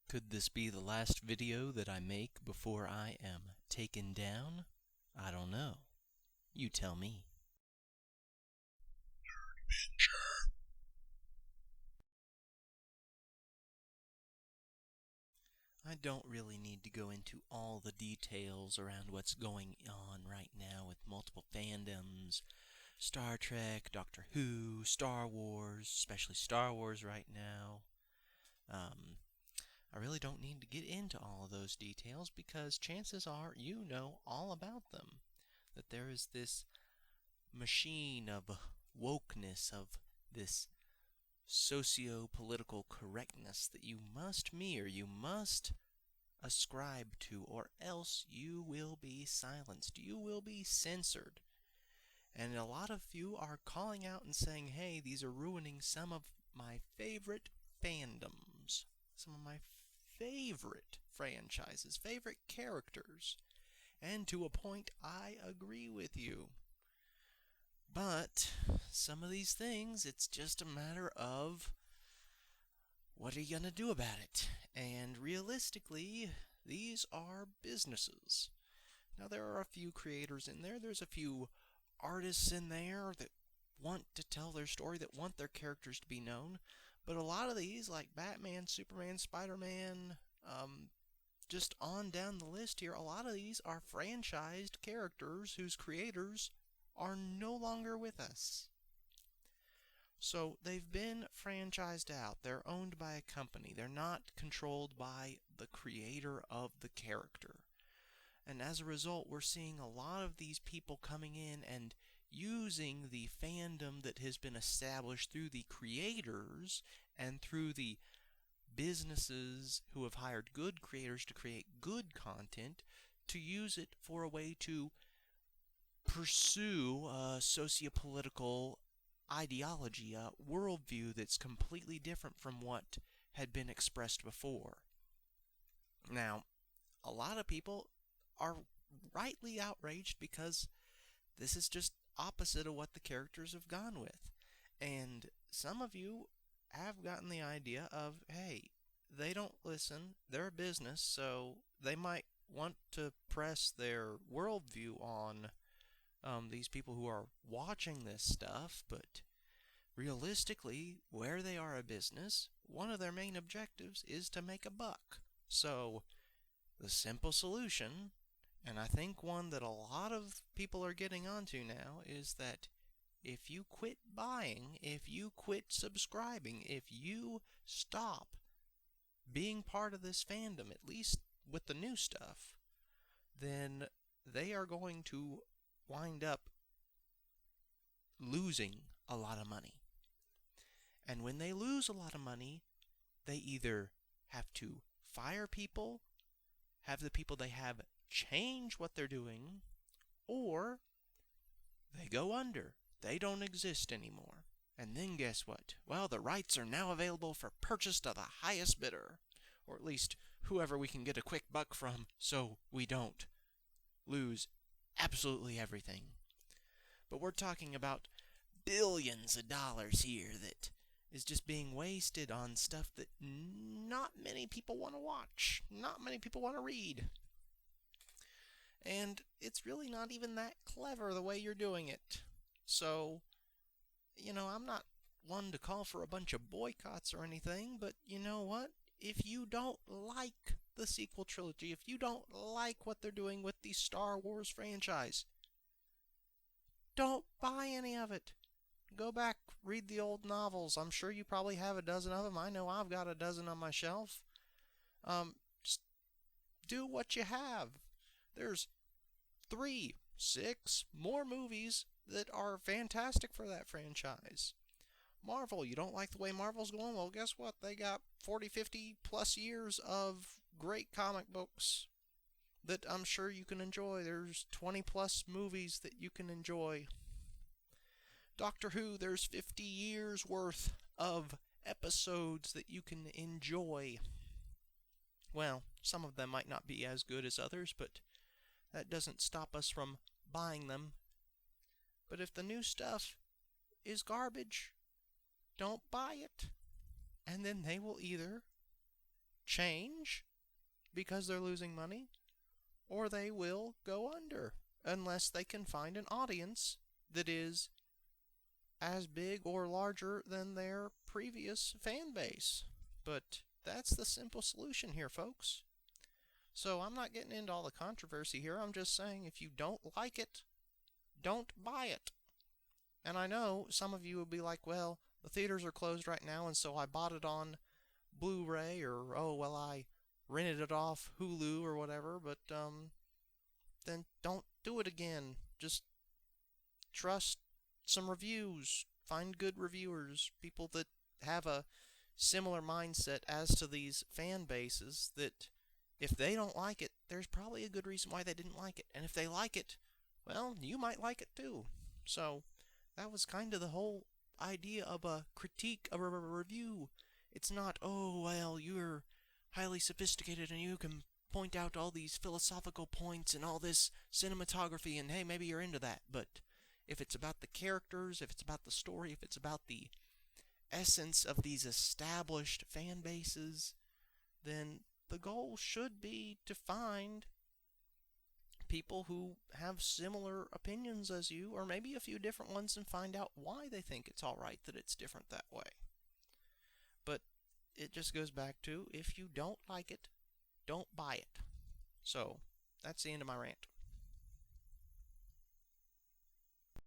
Could this be the last video that I make before I am taken down? I don't know. You tell me. I don't really need to go into all the details around what's going on right now with multiple fandoms. Star Trek, Doctor Who, Star Wars, especially Star Wars right now. I really don't need to get into all of those details because chances are you know all about them. That there is this machine of wokeness, of this sociopolitical correctness that you must mirror, you must ascribe to, or else you will be silenced, you will be censored. And a lot of you are calling out and saying, hey, these are ruining some of my favorite fandoms, some of my favorite franchises, favorite characters. And to a point, I agree with you. But some of these things, it's just a matter of what are you going to do about it? And realistically, these are businesses. Now, there are a few creators in there. There's a few artists in there that want to tell their story, that want their characters to be known. But a lot of these, like Batman, Superman, Spider-Man, just on down the list here, a lot of these are franchised characters whose creators are no longer with us. So they've been franchised out. They're owned by a company. They're not controlled by the creator of the character. And as a result, we're seeing a lot of these people coming in and using the fandom that has been established through the creators and through the businesses who have hired good creators to create good content, to use it for a way to pursue a sociopolitical ideology, a worldview that's completely different from what had been expressed before. Now, a lot of people are rightly outraged because this is just opposite of what the characters have gone with. And some of you have gotten the idea of, hey, they don't listen, they're a business, so they might want to press their worldview on these people who are watching this stuff, but realistically, where they are a business, one of their main objectives is to make a buck. So the simple solution, and I think one that a lot of people are getting onto now, is that if you quit buying, if you quit subscribing, if you stop being part of this fandom, at least with the new stuff, then they are going to wind up losing a lot of money. And when they lose a lot of money, they either have to fire people, have the people they have change what they're doing, or they go under. They don't exist anymore. And then guess what? Well, the rights are now available for purchase to the highest bidder, or at least whoever we can get a quick buck from, so we don't lose absolutely everything. But we're talking about billions of dollars here that is just being wasted on stuff that not many people want to watch, not many people want to read. And it's really not even that clever the way you're doing it. So, I'm not one to call for a bunch of boycotts or anything, but you know what? If you don't like the sequel trilogy, if you don't like what they're doing with the Star Wars franchise, don't buy any of it. Go back, read the old novels. I'm sure you probably have a dozen of them. I know I've got a dozen on my shelf. Just do what you have. There's 3, 6 more movies that are fantastic for that franchise. Marvel, you don't like the way Marvel's going? Well, guess what? They got 40, 50 plus years of great comic books that I'm sure you can enjoy. There's 20 plus movies that you can enjoy. Doctor Who, there's 50 years worth of episodes that you can enjoy. Well, some of them might not be as good as others, but that doesn't stop us from buying them. But if the new stuff is garbage, don't buy it. And then they will either change because they're losing money, or they will go under unless they can find an audience that is as big or larger than their previous fan base. But that's the simple solution here, folks. So I'm not getting into all the controversy here. I'm just saying if you don't like it, don't buy it. And I know some of you will be like, well, the theaters are closed right now, and so I bought it on Blu-ray, or, oh, well, I rented it off Hulu or whatever, but then don't do it again. Just trust some reviews. Find good reviewers, people that have a similar mindset as to these fan bases, that if they don't like it, there's probably a good reason why they didn't like it. And if they like it, well, you might like it too. So that was kind of the whole idea of a critique, of a review. It's not, oh, well, you're highly sophisticated and you can point out all these philosophical points and all this cinematography, and hey, maybe you're into that. But if it's about the characters, if it's about the story, if it's about the essence of these established fan bases, then the goal should be to find people who have similar opinions as you, or maybe a few different ones, and find out why they think it's alright that it's different that way. But it just goes back to, if you don't like it, don't buy it. So, that's the end of my rant.